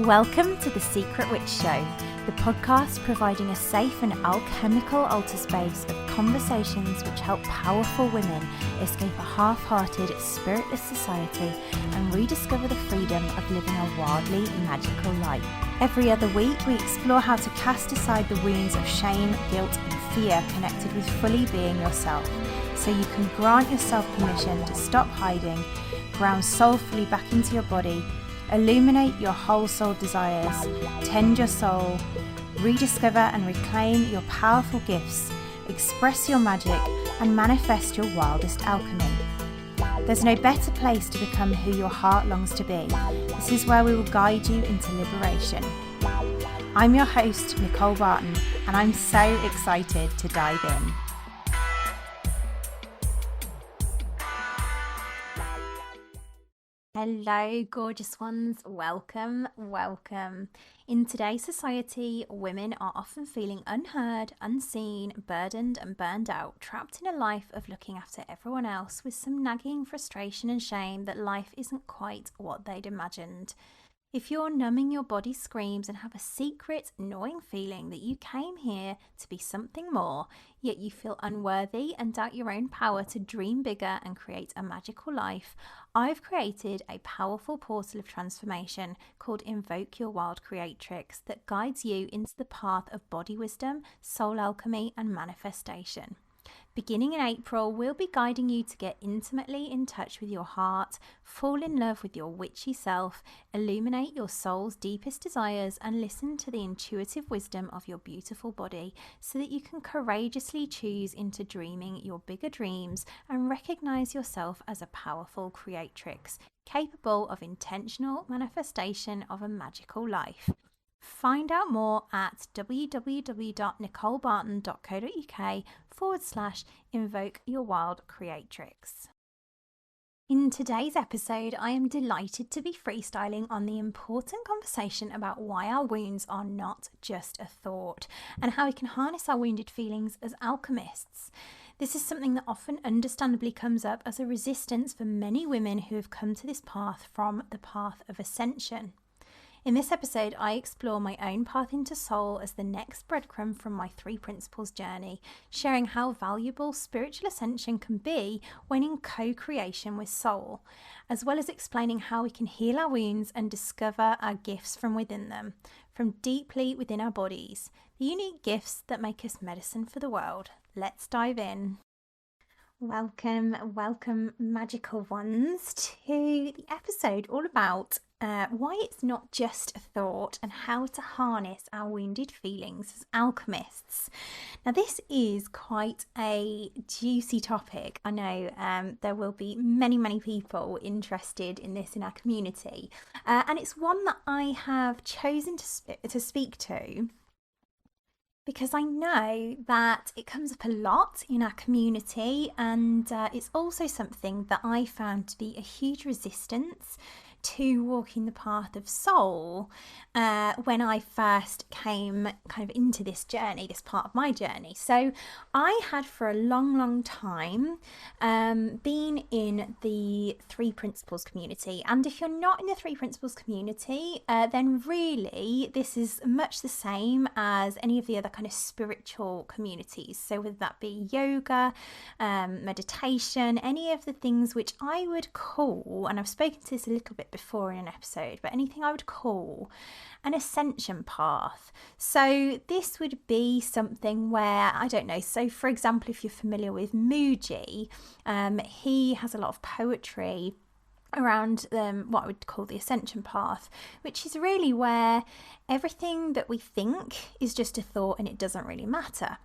Welcome to The Secret Witch Show, the podcast providing a safe and alchemical altar space of conversations which help powerful women escape a half-hearted, spiritless society and rediscover the freedom of living a wildly magical life. Every other week, we explore how to cast aside the wounds of shame, guilt, and fear connected with fully being yourself, so you can grant yourself permission to stop hiding, ground soulfully back into your body, illuminate your whole soul desires, tend your soul, rediscover and reclaim your powerful gifts, express your magic, and manifest your wildest alchemy. There's no better place to become who your heart longs to be. This is where we will guide you into liberation. I'm your host, Nicole Barton, and I'm so excited to dive in. Hello, gorgeous ones. Welcome. In today's society, women are often feeling unheard, unseen, burdened and burned out, trapped in a life of looking after everyone else with some nagging frustration and shame that life isn't quite what they'd imagined. If you're numbing your body screams and have a secret, gnawing feeling that you came here to be something more, yet you feel unworthy and doubt your own power to dream bigger and create a magical life, I've created a powerful portal of transformation called Invoke Your Wild Creatrix that guides you into the path of body wisdom, soul alchemy, and manifestation. Beginning in April, we'll be guiding you to get intimately in touch with your heart, fall in love with your witchy self, illuminate your soul's deepest desires, and listen to the intuitive wisdom of your beautiful body so that you can courageously choose into dreaming your bigger dreams and recognize yourself as a powerful creatrix, capable of intentional manifestation of a magical life. Find out more at www.nicolebarton.co.uk/invoke your wild creatrix. In today's episode, I am delighted to be freestyling on the important conversation about why our wounds are not just a thought and how we can harness our wounded feelings as alchemists. This is something that often understandably comes up as a resistance for many women who have come to this path from the path of ascension. In this episode, I explore my own path into soul as the next breadcrumb from my 3 principles journey, sharing how valuable spiritual ascension can be when in co-creation with soul, as well as explaining how we can heal our wounds and discover our gifts from within them, from deeply within our bodies, the unique gifts that make us medicine for the world. Let's dive in. Welcome, magical ones, to the episode all about why it's not just a thought and how to harness our wounded feelings as alchemists. Now, this is quite a juicy topic. I know there will be many people interested in this in our community, and it's one that I have chosen to speak to because I know that it comes up a lot in our community, and it's also something that I found to be a huge resistance to walking the path of soul when I first came kind of into this journey, this part of my journey. So I had for a long time been in the 3 principles community, and if you're not in the 3 principles community, then really this is much the same as any of the other kind of spiritual communities. So whether that be yoga, meditation, any of the things which I would call, and I've spoken to this a little bit before in an episode, but anything I would call an ascension path. So this would be something where, I don't know, so for example, if you're familiar with Muji, he has a lot of poetry around what I would call the ascension path, which is really where everything that we think is just a thought and it doesn't really matter.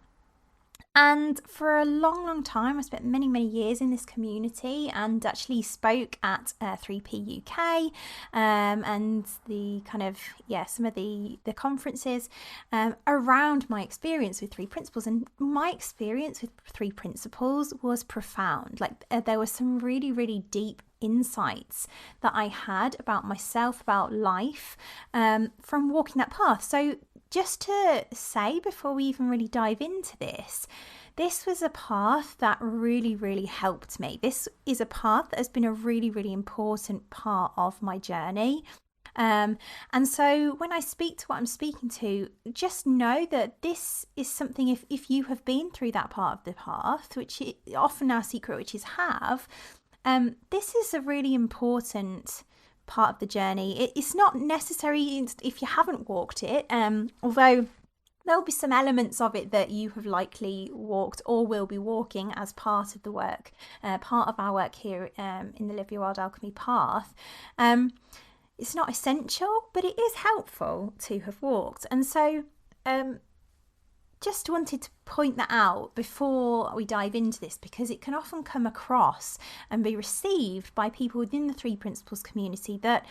And for a long time, I spent many years in this community and actually spoke at 3P UK and the kind of, some of the conferences around my experience with 3 principles. And my experience with 3 principles was profound. Like there were some really deep insights that I had about myself, about life, from walking that path. So just to say, before we even really dive into this was a path that really helped me. This is a path that has been a really important part of my journey. And so when I speak to what I'm speaking to, just know that this is something, if you have been through that part of the path, which often our secret witches have, this is a really important part of the journey. It's not necessary if you haven't walked it, although there'll be some elements of it that you have likely walked or will be walking as part of the work, part of our work here in the Live Your Wild Alchemy path. It's not essential, but it is helpful to have walked. And so just wanted to point that out before we dive into this, because it can often come across and be received by people within the Three Principles community that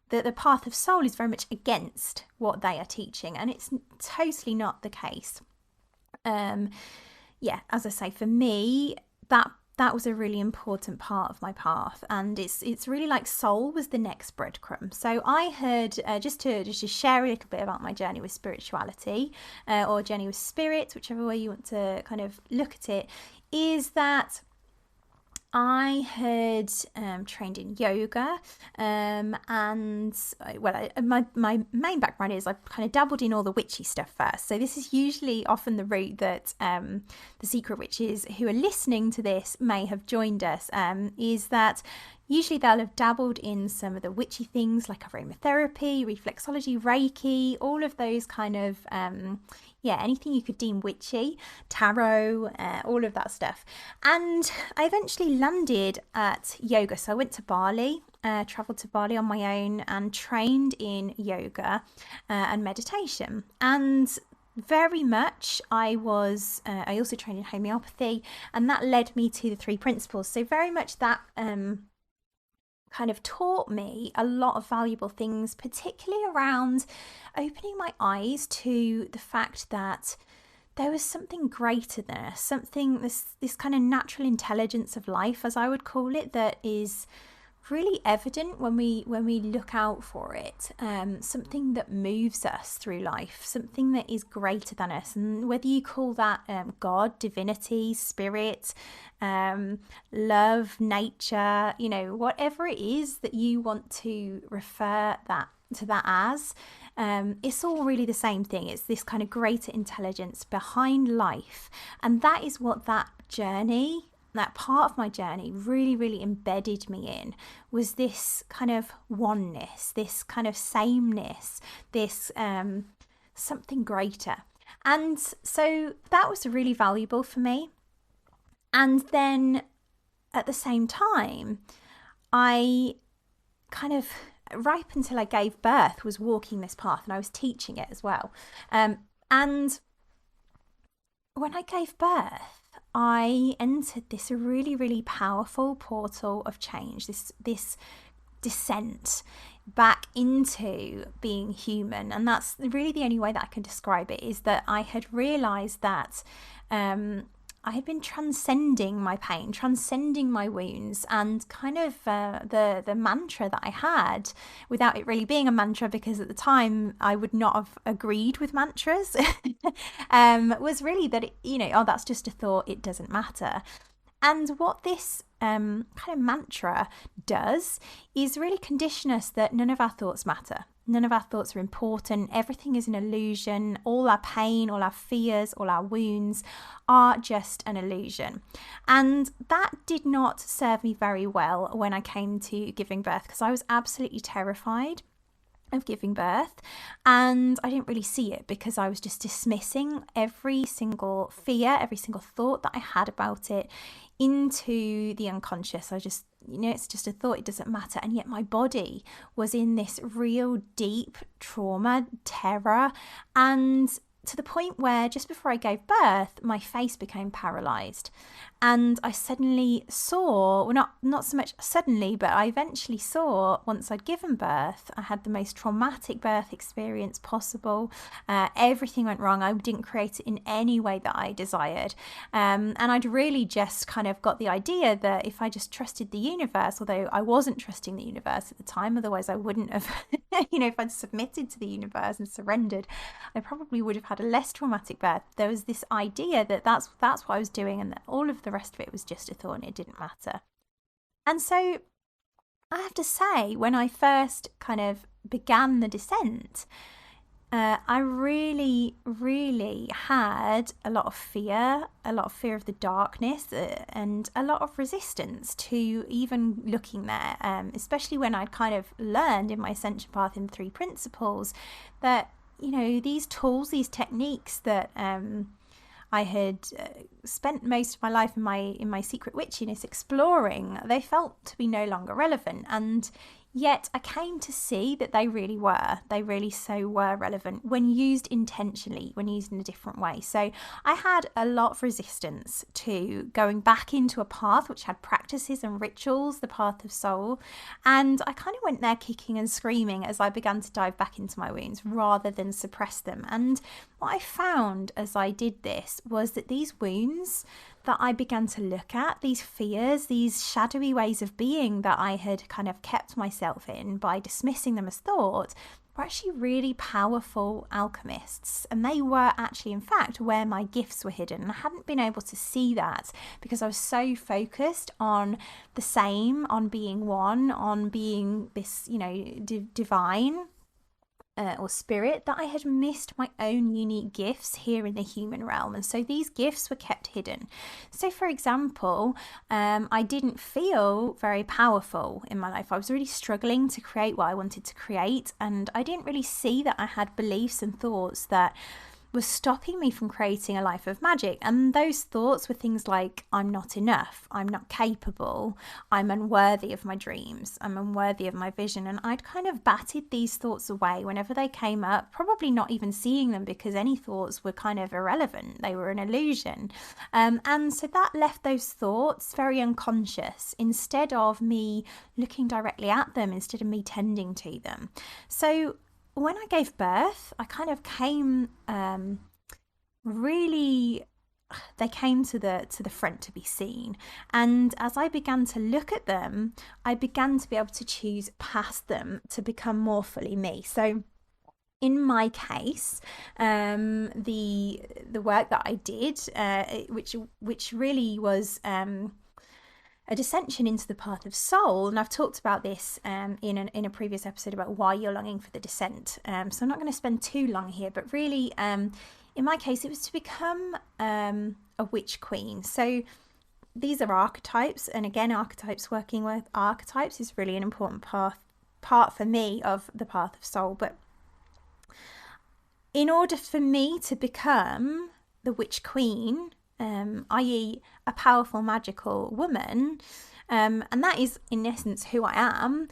the path of soul is very much against what they are teaching, and it's totally not the case. As I say, for me, that was a really important part of my path, and it's really like soul was the next breadcrumb. So I heard, just to share a little bit about my journey with spirituality, or journey with spirit, whichever way you want to kind of look at it, is that I had trained in yoga, and my main background is I've kind of dabbled in all the witchy stuff first. So this is usually often the route that the secret witches who are listening to this may have joined us, is that usually they'll have dabbled in some of the witchy things like aromatherapy, reflexology, Reiki, all of those kind of, anything you could deem witchy, tarot, all of that stuff. And I eventually landed at yoga. So I went to Bali, travelled to Bali on my own and trained in yoga and meditation. And very much I also trained in homeopathy, and that led me to the Three Principles. So very much that kind of taught me a lot of valuable things, particularly around opening my eyes to the fact that there was something greater there, something, this kind of natural intelligence of life, as I would call it, that is really evident when we look out for it, something that moves us through life, something that is greater than us. And whether you call that God, divinity, spirit, love, nature, whatever it is that you want to refer to that as, it's all really the same thing. It's this kind of greater intelligence behind life, and that is what that part of my journey really, really embedded me in, was this kind of oneness, this kind of sameness, this something greater. And so that was really valuable for me. And then at the same time, I kind of, right up until I gave birth, was walking this path, and I was teaching it as well. And when I gave birth, I entered this really, really powerful portal of change, this descent back into being human. And that's really the only way that I can describe it, is that I had realised that I had been transcending my pain, transcending my wounds, and kind of the mantra that I had, without it really being a mantra, because at the time I would not have agreed with mantras, was really that, that's just a thought, it doesn't matter. And what this kind of mantra does is really condition us that none of our thoughts matter. None of our thoughts are important. Everything is an illusion. All our pain, all our fears, all our wounds are just an illusion. And that did not serve me very well when I came to giving birth, because I was absolutely terrified of giving birth, and I didn't really see it because I was just dismissing every single fear, every single thought that I had about it into the unconscious. I just, it's just a thought, it doesn't matter. And yet my body was in this real deep trauma, terror, and to the point where just before I gave birth, my face became paralysed. And I suddenly saw, well, not so much suddenly, but I eventually saw, once I'd given birth, I had the most traumatic birth experience possible. Everything went wrong. I didn't create it in any way that I desired. And I'd really just kind of got the idea that if I just trusted the universe, although I wasn't trusting the universe at the time, otherwise I wouldn't have, if I'd submitted to the universe and surrendered, I probably would have had a less traumatic birth. There was this idea that that's what I was doing, and that all of the rest of it was just a thought and it didn't matter. And so I have to say, when I first kind of began the descent, I really, really had a lot of fear of the darkness, and a lot of resistance to even looking there, especially when I'd kind of learned in my Ascension path in the 3 principles that, these tools, these techniques that I had spent most of my life in my secret witchiness exploring, they felt to be no longer relevant. And yet I came to see that they really were. They really so were relevant when used intentionally, when used in a different way. So I had a lot of resistance to going back into a path which had practices and rituals, the path of soul. And I kind of went there kicking and screaming as I began to dive back into my wounds rather than suppress them. And what I found as I did this was that these wounds that I began to look at, these fears, these shadowy ways of being that I had kind of kept myself in by dismissing them as thought, were actually really powerful alchemists. And they were actually, in fact, where my gifts were hidden. And I hadn't been able to see that because I was so focused on the same, on being one, on being this, divine, or spirit, that I had missed my own unique gifts here in the human realm. And so these gifts were kept hidden. So for example, I didn't feel very powerful in my life. I was really struggling to create what I wanted to create, and I didn't really see that I had beliefs and thoughts that was stopping me from creating a life of magic. And those thoughts were things like, I'm not enough, I'm not capable, I'm unworthy of my dreams, I'm unworthy of my vision. And I'd kind of batted these thoughts away whenever they came up, probably not even seeing them because any thoughts were kind of irrelevant, they were an illusion. And so that left those thoughts very unconscious instead of me looking directly at them, instead of me tending to them. So when I gave birth, I kind of came they came to the front to be seen. And as I began to look at them, I began to be able to choose past them to become more fully me. So in my case, the work that I did, which really was a descension into the path of soul, and I've talked about this in a previous episode about why you're longing for the descent. So I'm not going to spend too long here, but really, in my case, it was to become a witch queen. So these are archetypes, and again, archetypes, working with archetypes is really an important part for me of the path of soul. But in order for me to become the witch queen, i.e. a powerful magical woman, and that is in essence who I am,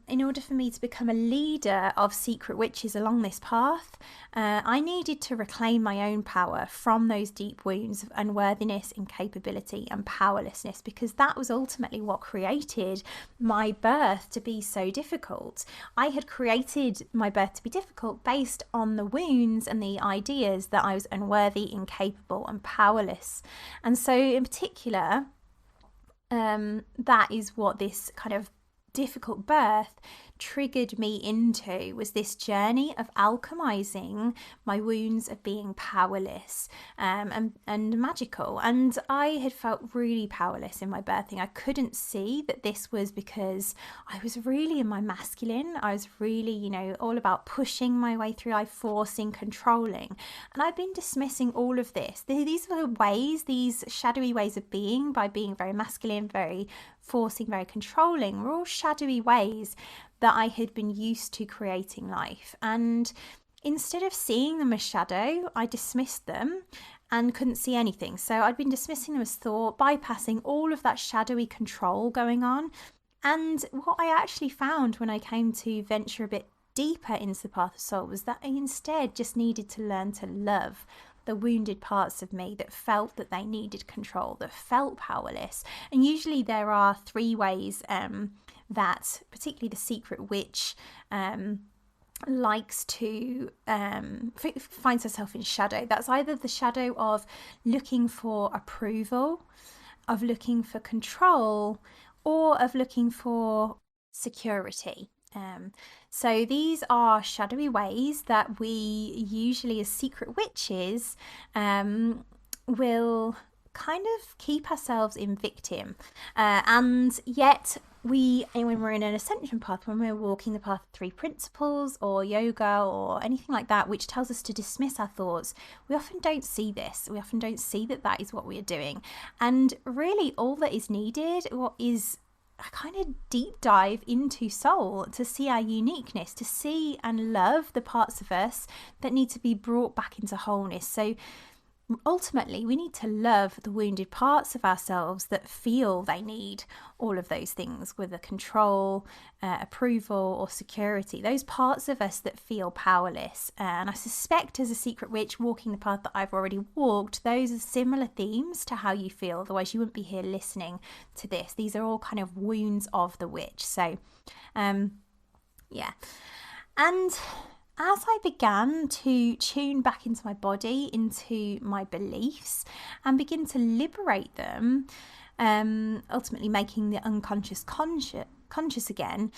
in order for me to become a leader of secret witches along this path, I needed to reclaim my own power from those deep wounds of unworthiness, incapability and powerlessness, because that was ultimately what created my birth to be so difficult. I had created my birth to be difficult based on the wounds and the ideas that I was unworthy, incapable and powerless. And so in particular, that is what this kind of difficult birth triggered me into, was this journey of alchemizing my wounds of being powerless and magical. And I had felt really powerless in my birthing. I couldn't see that this was because I was really in my masculine. I was really, all about pushing my way through life, forcing, controlling. And I've been dismissing all of this. These were ways, these shadowy ways of being, by being very masculine, very forcing, very controlling, were all shadowy ways that I had been used to creating life. And instead of seeing them as shadow, I dismissed them and couldn't see anything. So I'd been dismissing them as thought, bypassing all of that shadowy control going on. And what I actually found when I came to venture a bit deeper into the path of soul was that I instead just needed to learn to love the wounded parts of me that felt that they needed control, that felt powerless. And usually there are 3 ways that particularly the secret witch likes to finds herself in shadow. That's either the shadow of looking for approval, of looking for control, or of looking for security. So these are shadowy ways that we usually as secret witches will kind of keep ourselves in victim, and yet when we're in an ascension path, when we're walking the path of 3 principles or yoga or anything like that, which tells us to dismiss our thoughts, we often don't see this. We often don't see that that is what we are doing. And really all that is needed, what is a kind of deep dive into soul, to see our uniqueness, to see and love the parts of us that need to be brought back into wholeness. So ultimately, we need to love the wounded parts of ourselves that feel they need all of those things, whether control, approval, or security. Those parts of us that feel powerless. And I suspect, as a secret witch walking the path that I've already walked, those are similar themes to how you feel. Otherwise, you wouldn't be here listening to this. These are all kind of wounds of the witch. So, yeah. And as I began to tune back into my body, into my beliefs, and begin to liberate them, ultimately making the unconscious conscious again,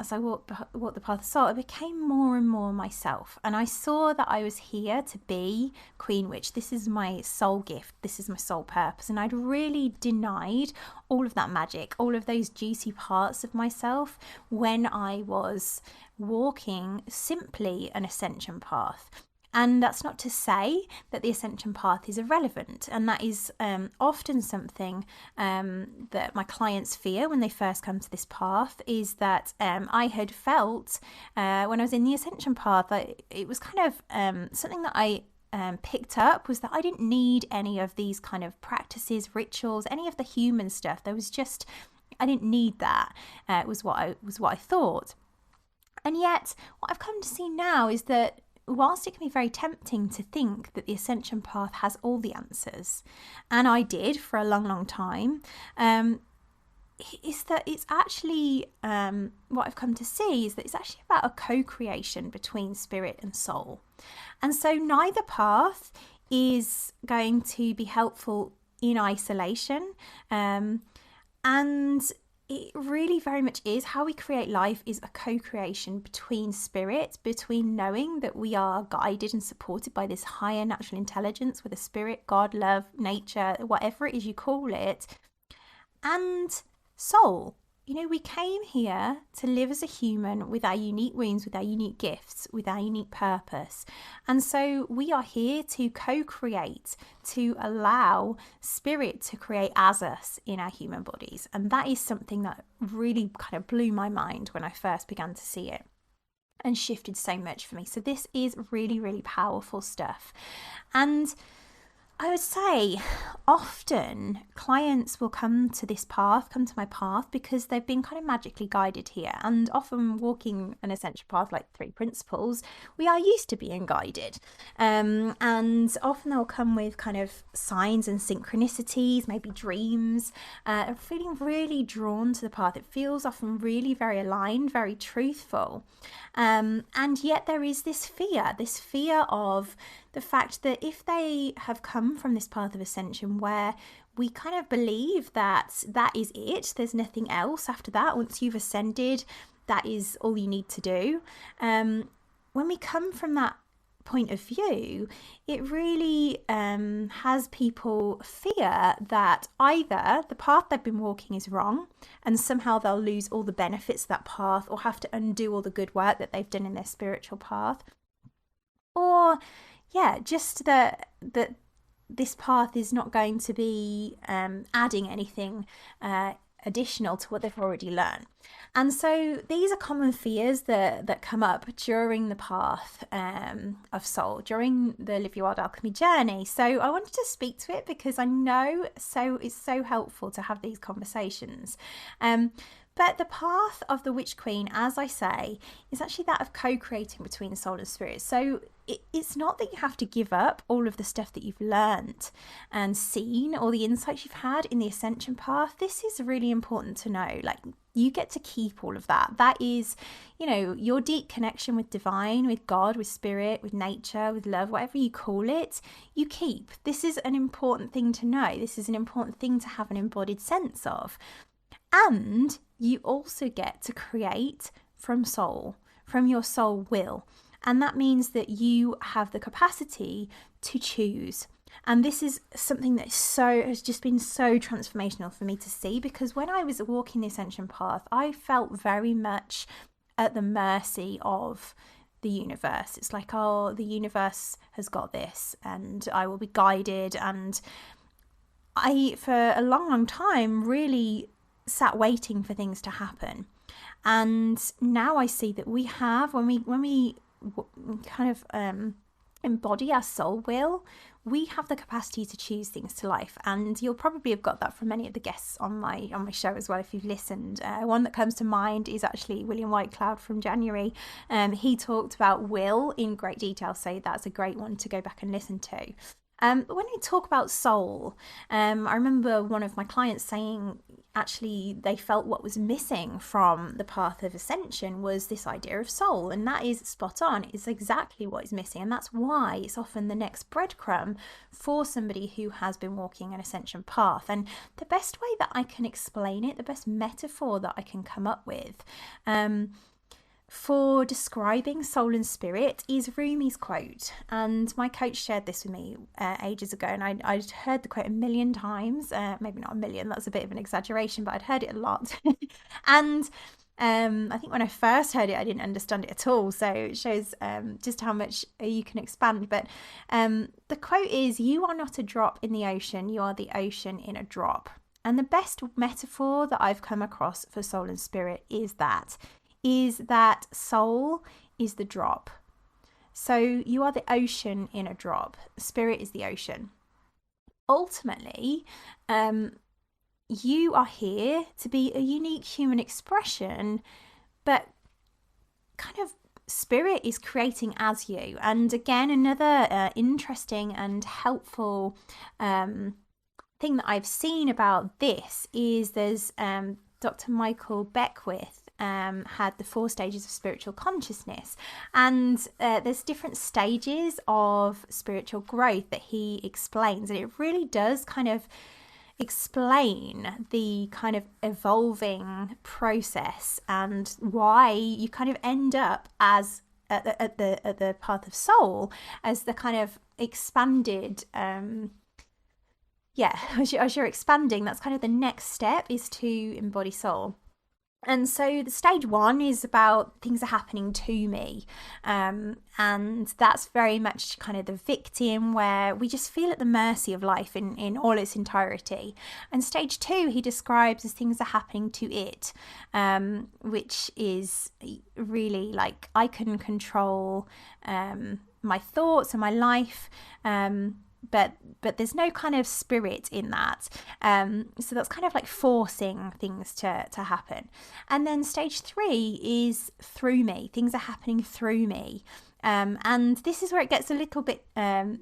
as I walked the path of soul, I became more and more myself. And I saw that I was here to be Queen Witch. This is my soul gift. This is my soul purpose. And I'd really denied all of that magic, all of those juicy parts of myself when I was walking simply an ascension path. And that's not to say that the ascension path is irrelevant. And that is often something that my clients fear when they first come to this path, is that I had felt when I was in the ascension path, that it was kind of something that I picked up, was that I didn't need any of these kind of practices, rituals, any of the human stuff. There was just, I didn't need that. It was what I thought. And yet what I've come to see now is that whilst it can be very tempting to think that the ascension path has all the answers, and I did for a long, long time, is that it's actually, what I've come to see is that it's actually about a co-creation between spirit and soul. And so neither path is going to be helpful in isolation, and it really very much is how we create life, is a co-creation between spirit, between knowing that we are guided and supported by this higher natural intelligence, whether spirit, God, love, nature, whatever it is you call it, and soul. You know, we came here to live as a human with our unique wounds, with our unique gifts, with our unique purpose. And so we are here to co-create, to allow spirit to create as us in our human bodies. And that is something that really kind of blew my mind when I first began to see it, and shifted so much for me. So this is really, really powerful stuff. And I would say often clients will come to my path, because they've been kind of magically guided here. And often walking an ascension path like 3 principles, we are used to being guided. And often they'll come with kind of signs and synchronicities, maybe dreams, feeling really drawn to the path. It feels often really very aligned, very truthful. And yet there is this fear of the fact that if they have come from this path of ascension where we kind of believe that that is it, there's nothing else after that, once you've ascended, that is all you need to do. When we come from that point of view, it really has people fear that either the path they've been walking is wrong, and somehow they'll lose all the benefits of that path, or have to undo all the good work that they've done in their spiritual path, or just that this path is not going to be adding anything additional to what they've already learned. And so these are common fears that come up during the path of soul, during the Live Your Wild Alchemy journey. So I wanted to speak to it because I know it's so helpful to have these conversations. But the path of the Witch Queen, as I say, is actually that of co-creating between soul and spirit. So it's not that you have to give up all of the stuff that you've learned and seen, or the insights you've had in the ascension path. This is really important to know. Like, you get to keep all of that. That is, your deep connection with divine, with God, with spirit, with nature, with love, whatever you call it, you keep. This is an important thing to know. This is an important thing to have an embodied sense of. And you also get to create from soul, from your soul will. And that means that you have the capacity to choose. And this is something that has just been so transformational for me to see, because when I was walking the Ascension path, I felt very much at the mercy of the universe. It's like, oh, the universe has got this and I will be guided. And I, for a long, long time, really sat waiting for things to happen. And now I see that we have, when we kind of embody our soul will, we have the capacity to choose things to life. And you'll probably have got that from many of the guests on my show as well if you've listened. One that comes to mind is actually William Whitecloud from January. He talked about will in great detail, so that's a great one to go back and listen to. But when I talk about soul, I remember one of my clients saying actually they felt what was missing from the path of ascension was this idea of soul, and that is spot on. It's exactly what is missing, and that's why it's often the next breadcrumb for somebody who has been walking an ascension path. And the best way that I can explain it, the best metaphor that I can come up with, for describing soul and spirit is Rumi's quote. And my coach shared this with me ages ago, and I'd heard the quote a million times. Maybe not a million, that's a bit of an exaggeration, but I'd heard it a lot. And I think when I first heard it, I didn't understand it at all. So it shows just how much you can expand. But the quote is, "You are not a drop in the ocean, you are the ocean in a drop." And the best metaphor that I've come across for soul and spirit is that soul is the drop. So you are the ocean in a drop. Spirit is the ocean. Ultimately, you are here to be a unique human expression, but kind of spirit is creating as you. And again, another interesting and helpful thing that I've seen about this is there's Dr. Michael Beckwith had the 4 stages of spiritual consciousness, and there's different stages of spiritual growth that he explains, and it really does kind of explain the kind of evolving process and why you kind of end up as at the path of soul as the kind of expanded as you're expanding, that's kind of the next step, is to embody soul. And so the stage 1 is about things are happening to me. And that's very much kind of the victim, where we just feel at the mercy of life in all its entirety. And stage 2, he describes as things are happening to it, which is really like I can control my thoughts and my life. But there's no kind of spirit in that. So that's kind of like forcing things to happen. And then stage 3 is through me. Things are happening through me. And this is where it gets a little bit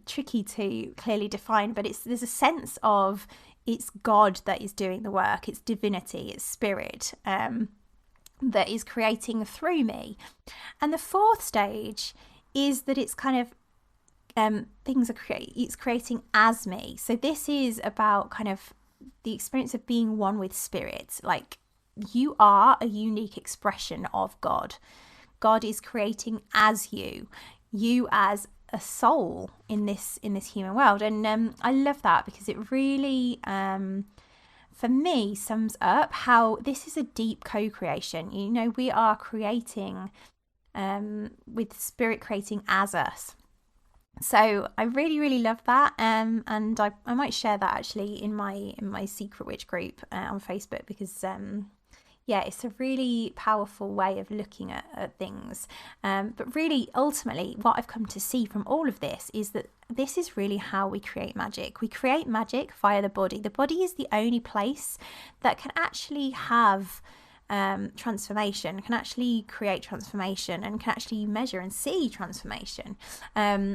tricky to clearly define, but there's a sense of it's God that is doing the work. It's divinity, it's spirit that is creating through me. And the 4th stage is that it's kind of it's creating as me. So this is about kind of the experience of being one with spirit. Like, you are a unique expression of God. God is creating as you as a soul in this human world. And I love that, because it really for me sums up how this is a deep co-creation. You know, we are creating with spirit creating as us. So I really, really love that, and I might share that actually in my Secret Witch group on Facebook, because it's a really powerful way of looking at things. But really, ultimately, what I've come to see from all of this is that this is really how we create magic. We create magic via the body. The body is the only place that can actually have transformation, can actually create transformation, and can actually measure and see transformation.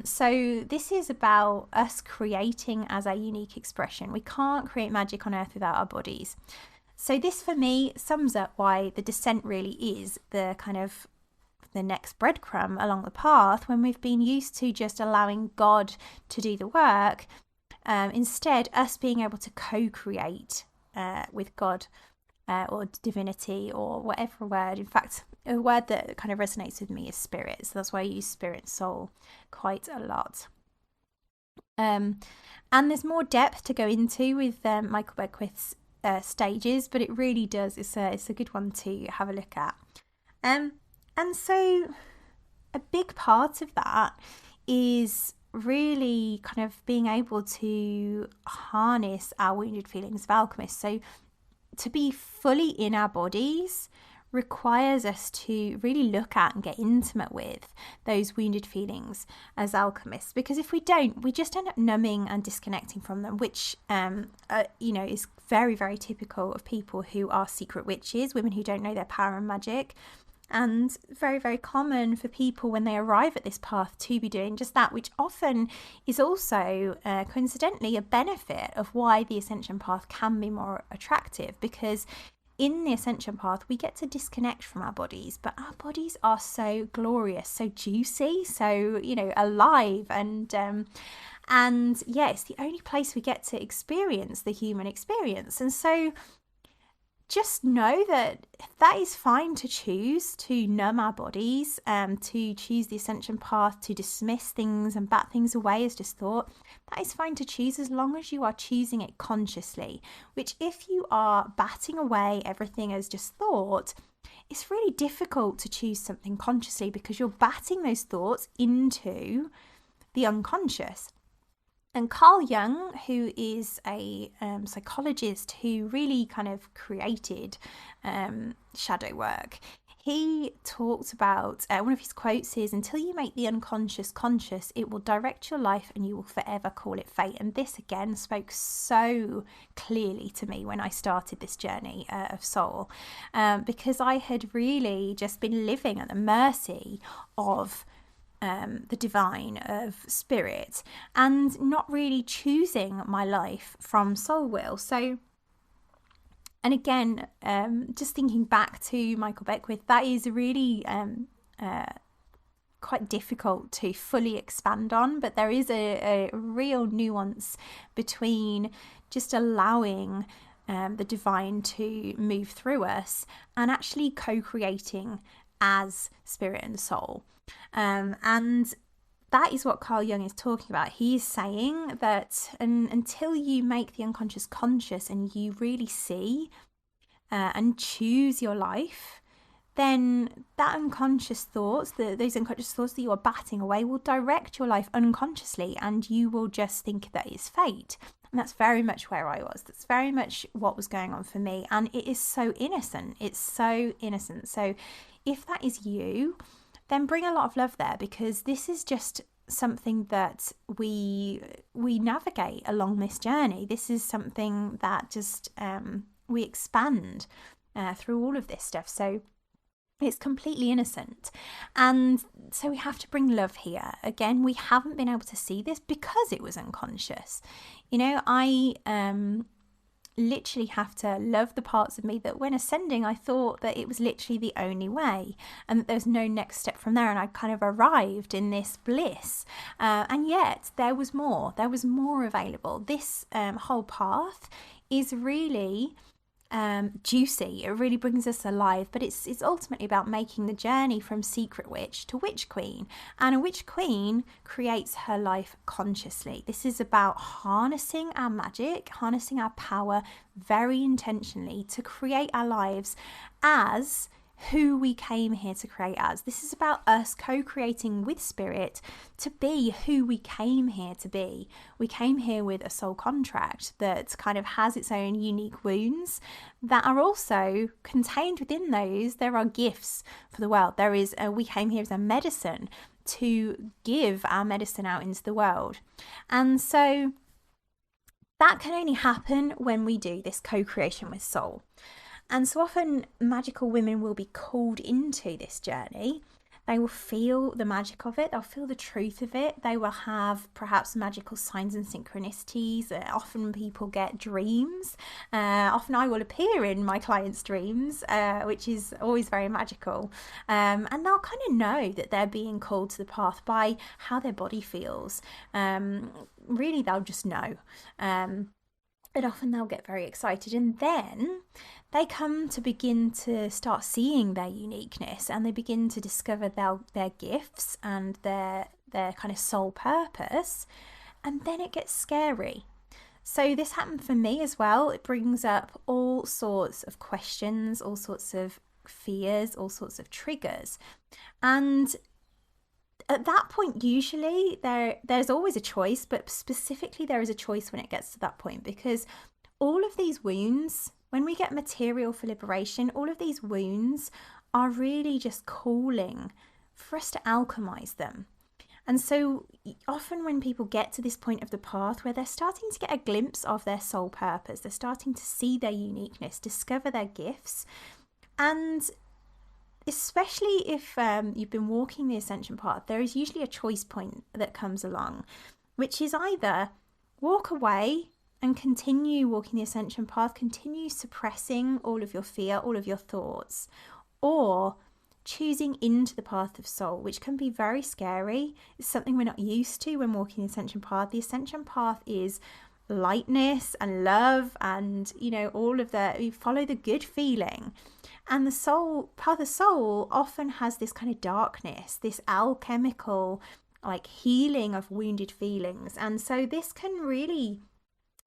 So this is about us creating as our unique expression. We can't create magic on earth without our bodies. So this for me sums up why the descent really is the kind of the next breadcrumb along the path, when we've been used to just allowing God to do the work. Instead, us being able to co-create with God, or divinity, or whatever word. In fact, a word that kind of resonates with me is spirit. So that's why I use spirit and soul quite a lot. And there's more depth to go into with Michael Beckwith's stages, but it really does. It's a good one to have a look at. And so a big part of that is really kind of being able to harness our wounded feelings of alchemists. So to be fully in our bodies requires us to really look at and get intimate with those wounded feelings as alchemists, because if we don't, we just end up numbing and disconnecting from them, which is very, very typical of people who are secret witches, women who don't know their power and magic, and very, very common for people when they arrive at this path to be doing just that, which often is also coincidentally a benefit of why the Ascension path can be more attractive, because in the Ascension path, we get to disconnect from our bodies, but our bodies are so glorious, so juicy, so, alive. And yeah, it's the only place we get to experience the human experience. And so just know that is fine to choose to numb our bodies, to choose the Ascension path, to dismiss things and bat things away as just thought. That is fine to choose as long as you are choosing it consciously, which if you are batting away everything as just thought, it's really difficult to choose something consciously because you're batting those thoughts into the unconscious. And Carl Jung, who is a psychologist who really kind of created shadow work, he talked about, one of his quotes is, "Until you make the unconscious conscious, it will direct your life and you will forever call it fate." And this again spoke so clearly to me when I started this journey of soul, because I had really just been living at the mercy of the divine, of spirit, and not really choosing my life from soul will. So, and again, just thinking back to Michael Beckwith, that is really quite difficult to fully expand on, but there is a real nuance between just allowing the divine to move through us and actually co-creating as spirit and soul. And that is what Carl Jung is talking about. He's saying that until you make the unconscious conscious and you really see and choose your life, then that unconscious thoughts, those unconscious thoughts that you are batting away, will direct your life unconsciously, and you will just think that it's fate. And that's very much where I was. That's very much what was going on for me. And it is so innocent. It's so innocent. So if that is you, then bring a lot of love there, because this is just something that we navigate along this journey. This is something that just we expand through all of this stuff. So it's completely innocent. And so we have to bring love here. Again, we haven't been able to see this because it was unconscious. I literally have to love the parts of me that when ascending, I thought that it was literally the only way and that there's no next step from there. And I kind of arrived in this bliss. And yet there was more available. This whole path is really juicy. It really brings us alive, but it's ultimately about making the journey from secret witch to witch queen, and a witch queen creates her life consciously. This is about harnessing our magic, harnessing our power very intentionally to create our lives as who we came here to create as. This is about us co-creating with spirit to be who we came here to be. We came here with a soul contract that kind of has its own unique wounds that are also contained within those. There are gifts for the world. We came here as a medicine to give our medicine out into the world. And so that can only happen when we do this co-creation with soul. And so often magical women will be called into this journey. They will feel the magic of it. They'll feel the truth of it. They will have perhaps magical signs and synchronicities. Often people get dreams. Often I will appear in my clients' dreams, which is always very magical. And they'll kind of know that they're being called to the path by how their body feels. Really, they'll just know. And often they'll get very excited, and then they come to begin to start seeing their uniqueness, and they begin to discover their gifts and their kind of soul purpose. and then it gets scary. So this happened for me as well. It brings up all sorts of questions, all sorts of fears, all sorts of triggers. And at that point, usually there's always a choice, but specifically there is a choice when it gets to that point, because all of these wounds, when we get material for liberation, all of these wounds are really just calling for us to alchemize them. And so often when people get to this point of the path where they're starting to get a glimpse of their soul purpose, they're starting to see their uniqueness, discover their gifts, and especially if you've been walking the Ascension path, there is usually a choice point that comes along, which is either walk away and continue walking the Ascension path, continue suppressing all of your fear, all of your thoughts, or choosing into the path of soul, which can be very scary. It's something we're not used to when walking the Ascension path. The Ascension path is lightness and love and, all of that. We follow the good feeling. And the soul, path of soul, often has this kind of darkness, this alchemical, healing of wounded feelings. And so this can really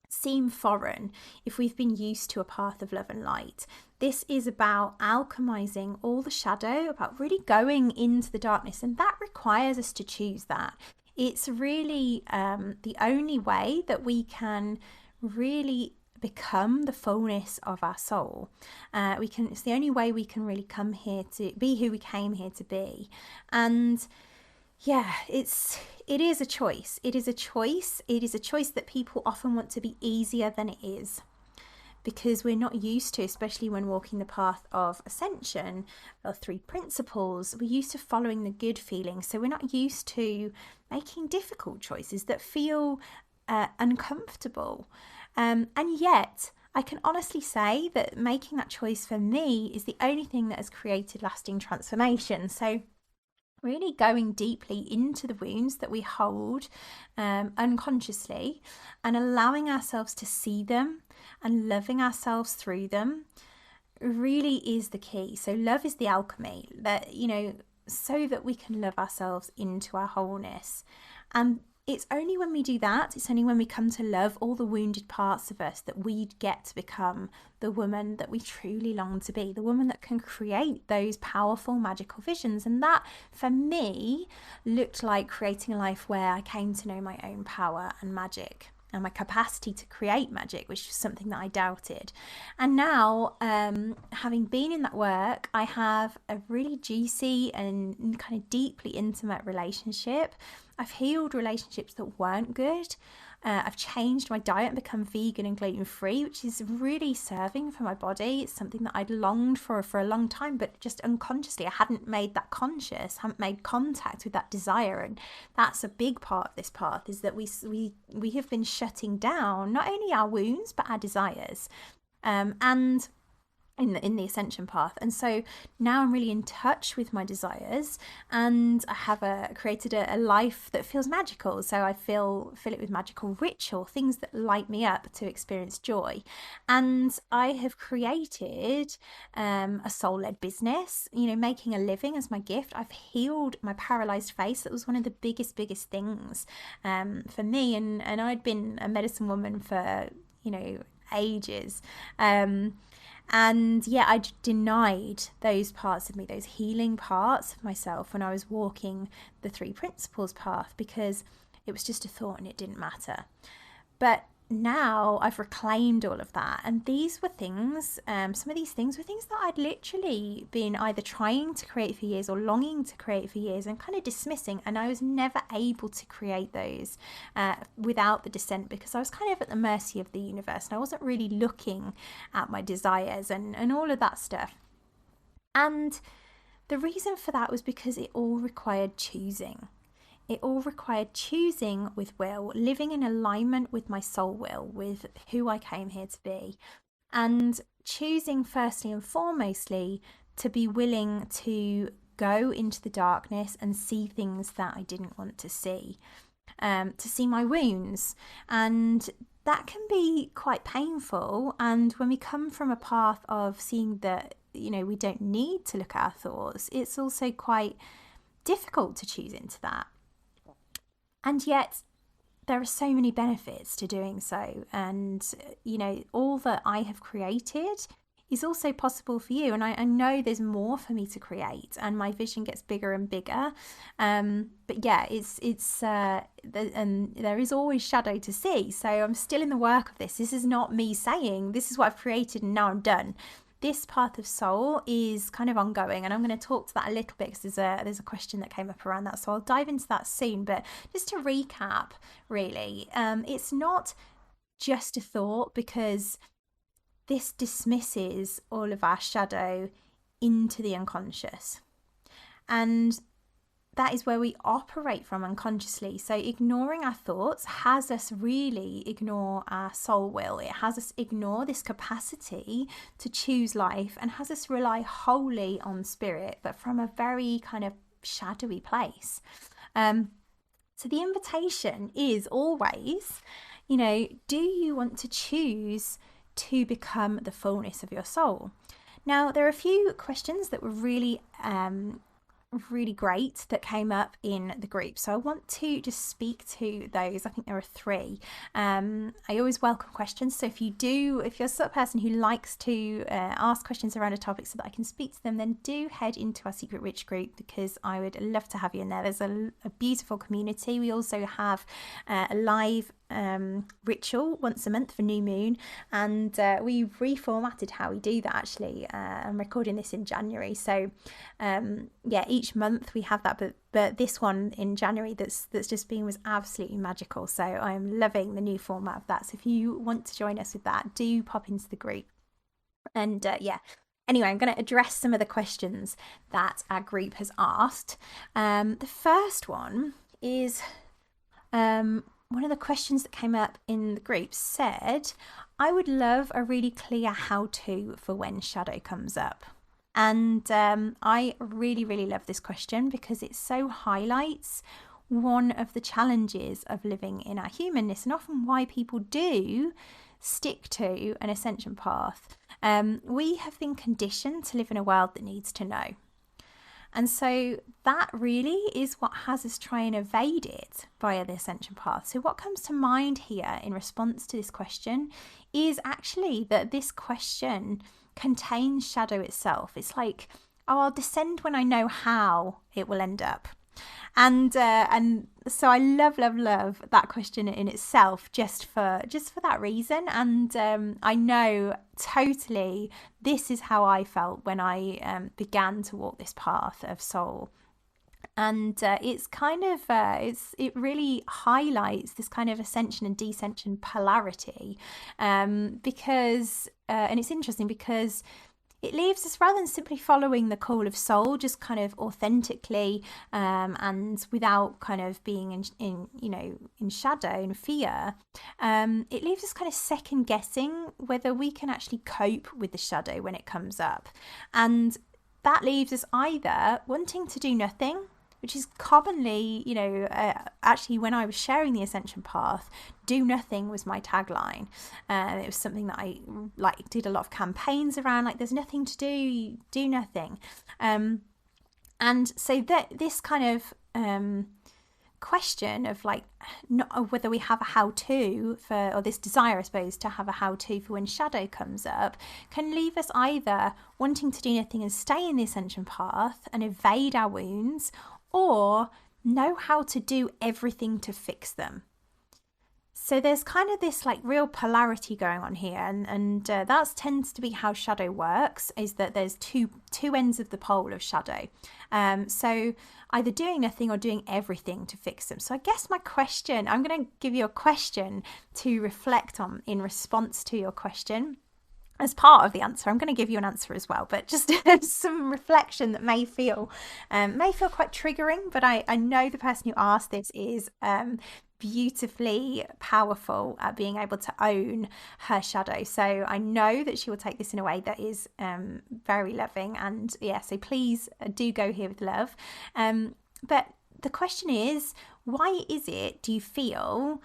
seem foreign if we've been used to a path of love and light. This is about alchemizing all the shadow, about really going into the darkness, and that requires us to choose that. It's really the only way that we can really become the fullness of our soul. It's the only way we can really come here to be who we came here to be. And yeah, it is a choice. It is a choice. It is a choice that people often want to be easier than it is, because we're not used to, especially when walking the path of Ascension or 3 principles, we're used to following the good feeling. So we're not used to making difficult choices that feel uncomfortable. And yet, I can honestly say that making that choice for me is the only thing that has created lasting transformation. So really going deeply into the wounds that we hold unconsciously and allowing ourselves to see them and loving ourselves through them really is the key. So love is the alchemy, that, so that we can love ourselves into our wholeness. And it's only when we do that, it's only when we come to love all the wounded parts of us, that we get to become the woman that we truly long to be, the woman that can create those powerful, magical visions. And that, for me, looked like creating a life where I came to know my own power and magic and my capacity to create magic, which was something that I doubted. And now, having been in that work, I have a really juicy and kind of deeply intimate relationship. I've healed relationships that weren't good. I've changed my diet and become vegan and gluten-free, which is really serving for my body. It's something that I'd longed for a long time, but just unconsciously, I hadn't made that conscious, hadn't made contact with that desire. And that's a big part of this path, is that we have been shutting down not only our wounds, but our desires. And in the Ascension path. And so now I'm really in touch with my desires, and I have created a life that feels magical. So I fill it with magical ritual, things that light me up to experience joy. And I have created a soul-led business, making a living as my gift. I've healed my paralyzed face. That was one of the biggest things for me. And I'd been a medicine woman for, ages. And yeah, I denied those parts of me, those healing parts of myself, when I was walking the 3 principles path, because it was just a thought and it didn't matter. But now I've reclaimed all of that, and these were things, some of these things were things that I'd literally been either trying to create for years or longing to create for years and kind of dismissing, and I was never able to create those without the descent, because I was kind of at the mercy of the universe and I wasn't really looking at my desires and all of that stuff. And the reason for that was because it all required choosing. It all required choosing with will, living in alignment with my soul will, with who I came here to be, and choosing firstly and foremostly to be willing to go into the darkness and see things that I didn't want to see my wounds. And that can be quite painful. And when we come from a path of seeing that, we don't need to look at our thoughts, it's also quite difficult to choose into that. And yet, there are so many benefits to doing so. And, all that I have created is also possible for you. And I know there's more for me to create, and my vision gets bigger and bigger. But yeah, and there is always shadow to see. So I'm still in the work of this. This is not me saying this is what I've created and now I'm done. This path of soul is kind of ongoing, and I'm going to talk to that a little bit because there's a question that came up around that, so I'll dive into that soon. But just to recap, really, it's not just a thought, because this dismisses all of our shadow into the unconscious, and that is where we operate from unconsciously. So ignoring our thoughts has us really ignore our soul will. It has us ignore this capacity to choose life, and has us rely wholly on spirit, but from a very kind of shadowy place. So the invitation is always, do you want to choose to become the fullness of your soul? Now, there are a few questions that were really great that came up in the group, so I want to just speak to those. I think there are 3. I always welcome questions, so if you're the sort of person who likes to ask questions around a topic so that I can speak to them, then do head into our Secret Witch group, because I would love to have you in there. There's a beautiful community. We also have a live ritual once a month for new moon, and we reformatted how we do that. Actually, I'm recording this in January, so each month we have that, but this one in January that's just been was absolutely magical. So I'm loving the new format of that. So if you want to join us with that, do pop into the group. And anyway, I'm going to address some of the questions that our group has asked. The first one is one of the questions that came up in the group said, I would love a really clear how-to for when shadow comes up. And I really, really love this question, because it so highlights one of the challenges of living in our humanness, and often why people do stick to an ascension path. We have been conditioned to live in a world that needs to know. And so that really is what has us try and evade it via the ascension path. So what comes to mind here in response to this question is actually that this question contains shadow itself. It's like, I'll descend when I know how it will end up. And so I love that question in itself, just for that reason. And I know totally this is how I felt when I began to walk this path of soul. And it's kind of it really highlights this kind of ascension and descension polarity, because and it's interesting because it leaves us, rather than simply following the call of soul, just kind of authentically and without kind of being in shadow and fear, it leaves us kind of second guessing whether we can actually cope with the shadow when it comes up. And that leaves us either wanting to do nothing, which is commonly, actually when I was sharing the ascension path, do nothing was my tagline. It was something that I did a lot of campaigns around, there's nothing to do, do nothing. And so that this kind of question of not whether we have a how-to for, or this desire, I suppose, to have a how-to for when shadow comes up, can leave us either wanting to do nothing and stay in the ascension path and evade our wounds, or know how to do everything to fix them. So there's kind of this real polarity going on here, and that tends to be how shadow works, is that there's two ends of the pole of shadow. So either doing nothing or doing everything to fix them. So I guess my question, I'm going to give you a question to reflect on in response to your question. As part of the answer, I'm going to give you an answer as well, but just some reflection that may feel quite triggering. But I know the person who asked this is beautifully powerful at being able to own her shadow. So I know that she will take this in a way that is very loving. And so please do go here with love. But the question is, why is it, do you feel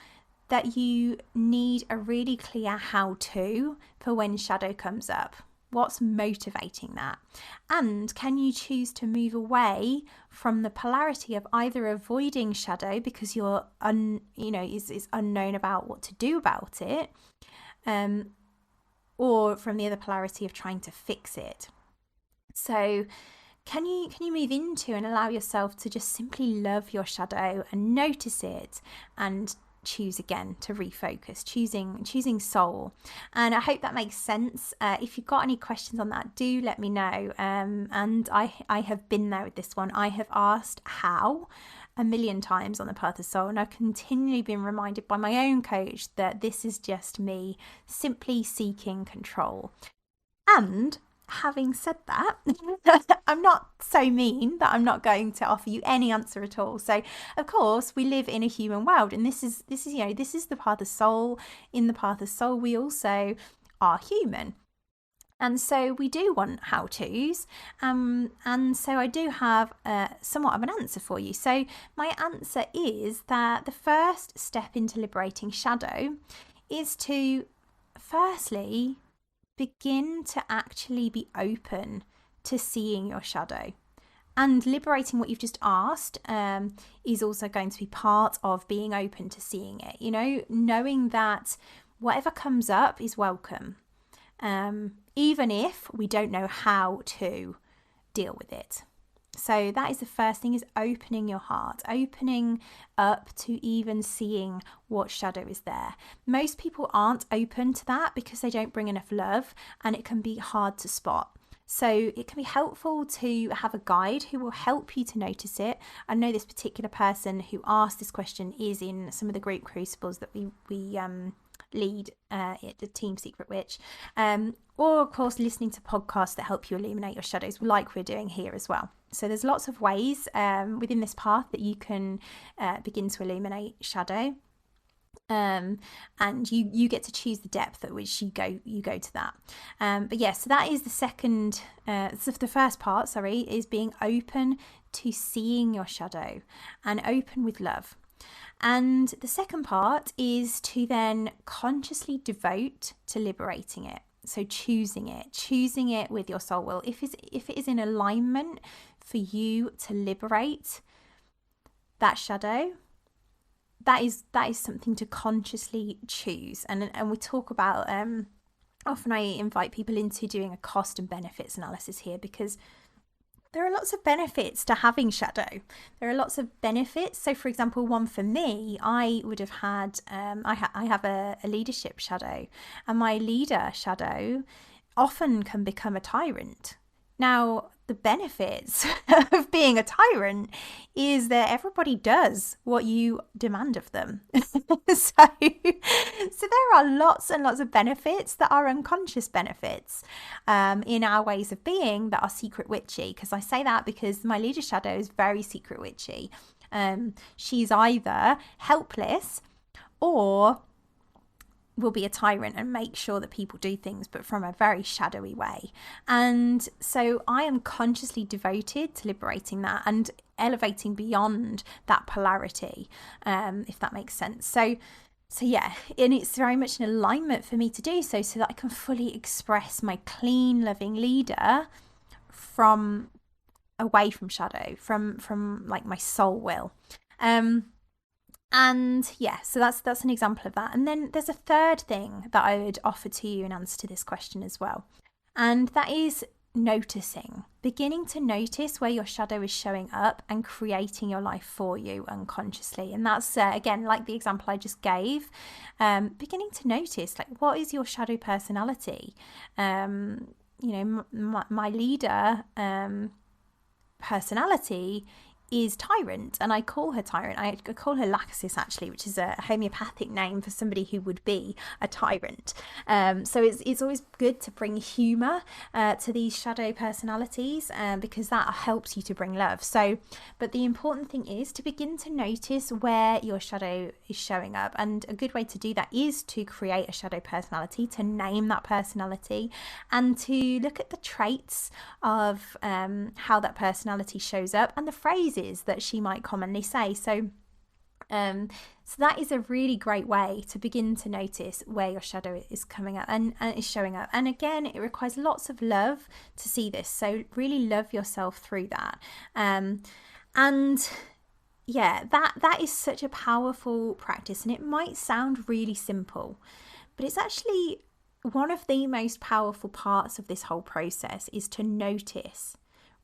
that you need a really clear how-to for when shadow comes up? What's motivating that? And can you choose to move away from the polarity of either avoiding shadow because you're is unknown about what to do about it, or from the other polarity of trying to fix it? So can you move into and allow yourself to just simply love your shadow and notice it and choose again to refocus, choosing soul? And I hope that makes sense. If you've got any questions on that, do let me know. And I have been there with this one. I have asked how a million times on the path of soul, and I've continually been reminded by my own coach that this is just me simply seeking control. And having said that, I'm not so mean that I'm not going to offer you any answer at all. So of course we live in a human world, and this is the path of soul. In the path of soul, we also are human. And so we do want how-tos, and so I do have somewhat of an answer for you. So my answer is that the first step into liberating shadow is to firstly begin to actually be open to seeing your shadow. And liberating what you've just asked is also going to be part of being open to seeing it. Knowing that whatever comes up is welcome, even if we don't know how to deal with it. So that is the first thing, is opening your heart, opening up to even seeing what shadow is there. Most people aren't open to that because they don't bring enough love, and it can be hard to spot. So it can be helpful to have a guide who will help you to notice it. I know this particular person who asked this question is in some of the group crucibles that we lead at the Team Secret Witch, or of course listening to podcasts that help you illuminate your shadows, like we're doing here as well. So there's lots of ways within this path that you can begin to illuminate shadow, and you get to choose the depth at which you go to that. But yeah, so that is the second. So the first part, is being open to seeing your shadow and open with love. And the second part is to then consciously devote to liberating it. So choosing it with your soul will. If it is in alignment for you to liberate that shadow, that is something to consciously choose. And we talk about, often I invite people into doing a cost and benefits analysis here, because there are lots of benefits to having shadow. There are lots of benefits. So for example, one for me, I would have had, I have a leadership shadow, and my leader shadow often can become a tyrant. Now, the benefits of being a tyrant is that everybody does what you demand of them. So there are lots and lots of benefits that are unconscious benefits in our ways of being that are secret witchy. Because I say that because my leader shadow is very secret witchy. She's either helpless or will be a tyrant and make sure that people do things, but from a very shadowy way. And so I am consciously devoted to liberating that and elevating beyond that polarity, if that makes sense. So yeah, and it's very much an alignment for me to do so that I can fully express my clean, loving leader from away from shadow, from like my soul will. And yeah, so that's an example of that. And then there's a third thing that I would offer to you in answer to this question as well. And that is noticing, beginning to notice where your shadow is showing up and creating your life for you unconsciously. And that's, again, like the example I just gave, beginning to notice, like, what is your shadow personality? My leader personality is Tyrant, and I call her Tyrant. I call her Lachesis, actually, which is a homeopathic name for somebody who would be a tyrant. So it's always good to bring humour to these shadow personalities, because that helps you to bring love. So, but the important thing is to begin to notice where your shadow is showing up, and a good way to do that is to create a shadow personality, to name that personality, and to look at the traits of how that personality shows up and the phrases that she might commonly say. So So that is a really great way to begin to notice where your shadow is coming up and is showing up. And again, it requires lots of love to see this. So really love yourself through that. And yeah, that is such a powerful practice, and it might sound really simple, but it's actually one of the most powerful parts of this whole process is to notice,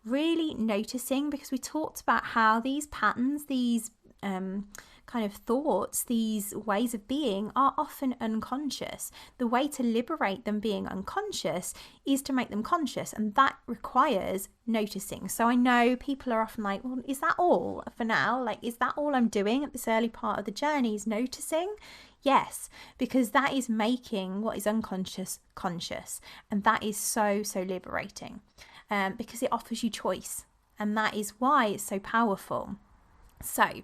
really noticing, because we talked about how these patterns, these kind of thoughts, these ways of being are often unconscious. The way to liberate them being unconscious is to make them conscious, and that requires noticing. So I know people are often like, well, is that all for now? Like, is that all I'm doing at this early part of the journey is noticing? Yes, because that is making what is unconscious conscious, and that is so liberating, because it offers you choice, and that is why it's so powerful. So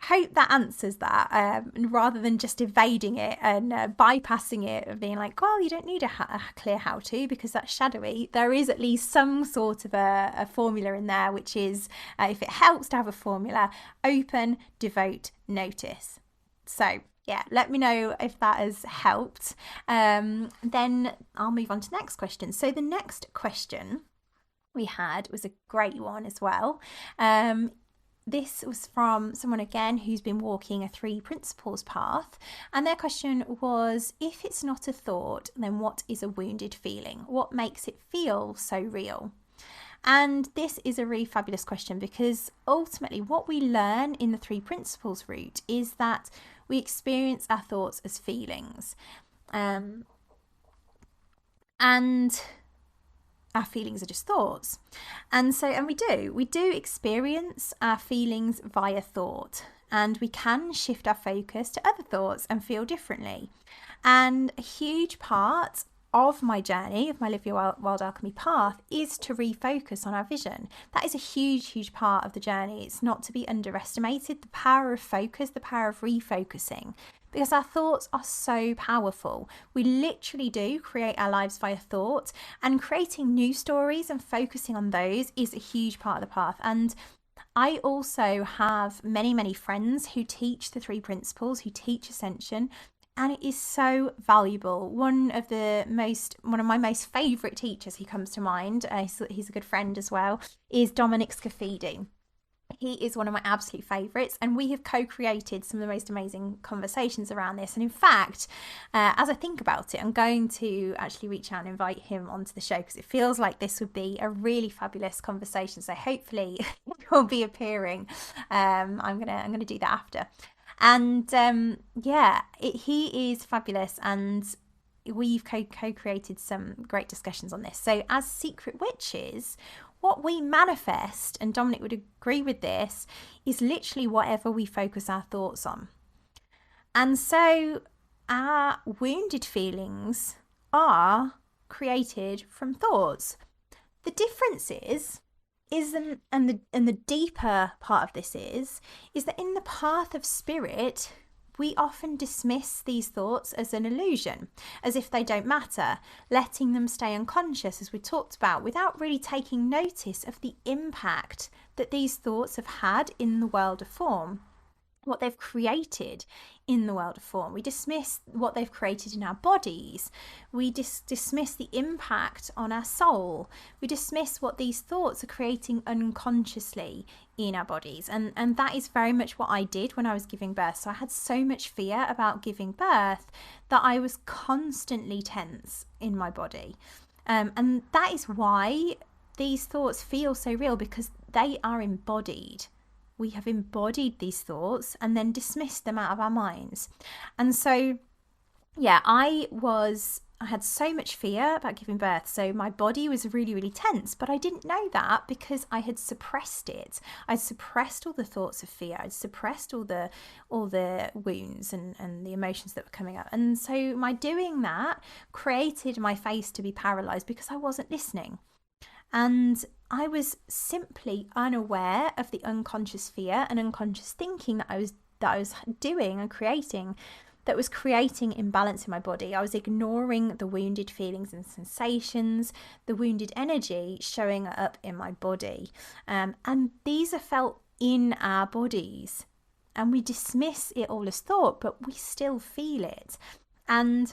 hope that answers that, rather than just evading it and bypassing it and being like, well, you don't need a clear how to because that's shadowy. There is at least some sort of a formula in there, which is, if it helps to have a formula, open, devote, notice. So yeah, let me know if that has helped. Then I'll move on to the next question. So the next question we had was a great one as well. This was from someone, again, who's been walking a 3 principles path. And their question was, if it's not a thought, then what is a wounded feeling? What makes it feel so real? And this is a really fabulous question, because ultimately what we learn in the 3 principles route is that we experience our thoughts as feelings. And our feelings are just thoughts. And we do experience our feelings via thought, and we can shift our focus to other thoughts and feel differently. And a huge part of my journey, of my Live Your Wild Alchemy path, is to refocus on our vision. That is a huge part of the journey. It's not to be underestimated, the power of focus, the power of refocusing, because our thoughts are so powerful. We literally do create our lives via thought, and creating new stories and focusing on those is a huge part of the path. And I also have many friends who teach the 3 principles, who teach Ascension, and it is so valuable. One of my most favourite teachers who comes to mind, he's a good friend as well, is Dominic Scafidi. He is one of my absolute favourites, and we have co-created some of the most amazing conversations around this. And in fact, as I think about it, I'm going to actually reach out and invite him onto the show, because it feels like this would be a really fabulous conversation. So hopefully he'll be appearing. I'm gonna do that after. And he is fabulous, and we've co-created some great discussions on this. So as secret witches, what we manifest, and Dominic would agree with this, is literally whatever we focus our thoughts on. And so our wounded feelings are created from thoughts. The difference is the deeper part of this is that in the path of spirit, we often dismiss these thoughts as an illusion, as if they don't matter, letting them stay unconscious, as we talked about, without really taking notice of the impact that these thoughts have had in the world of form, what they've created in the world of form. We dismiss what they've created in our bodies. We dismiss the impact on our soul. We dismiss what these thoughts are creating unconsciously in our bodies. And that is very much what I did when I was giving birth. So I had so much fear about giving birth that I was constantly tense in my body. And that is why these thoughts feel so real, because they are embodied. We have embodied these thoughts and then dismissed them out of our minds. And so, yeah, I had so much fear about giving birth. So my body was really tense, but I didn't know that because I had suppressed it. I'd suppressed all the thoughts of fear. I'd suppressed all the wounds and the emotions that were coming up. And so my doing that created my face to be paralyzed because I wasn't listening. And I was simply unaware of the unconscious fear and unconscious thinking that I was doing and creating, that was creating imbalance in my body. I was ignoring the wounded feelings and sensations, the wounded energy showing up in my body. And these are felt in our bodies. and we dismiss it all as thought, but we still feel it. And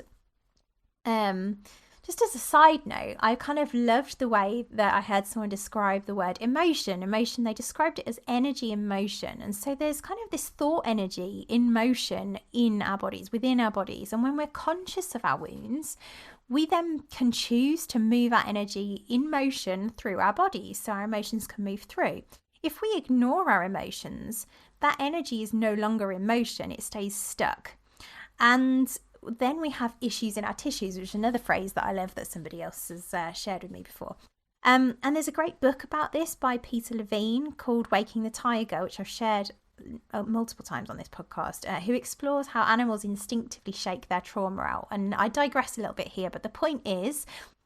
just as a side note, I kind of loved the way that I heard someone describe the word emotion. Emotion, they described it as energy in motion. And so there's kind of this thought energy in motion in our bodies, within our bodies. And when we're conscious of our wounds, we then can choose to move our energy in motion through our bodies, so our emotions can move through. If we ignore our emotions, that energy is no longer in motion, it stays stuck. And then we have issues in our tissues, which is another phrase that I love that somebody else has shared with me before. And there's a great book about this by Peter Levine called Waking the Tiger, which I've shared multiple times on this podcast, who explores how animals instinctively shake their trauma out. And I digress a little bit here, but the point is,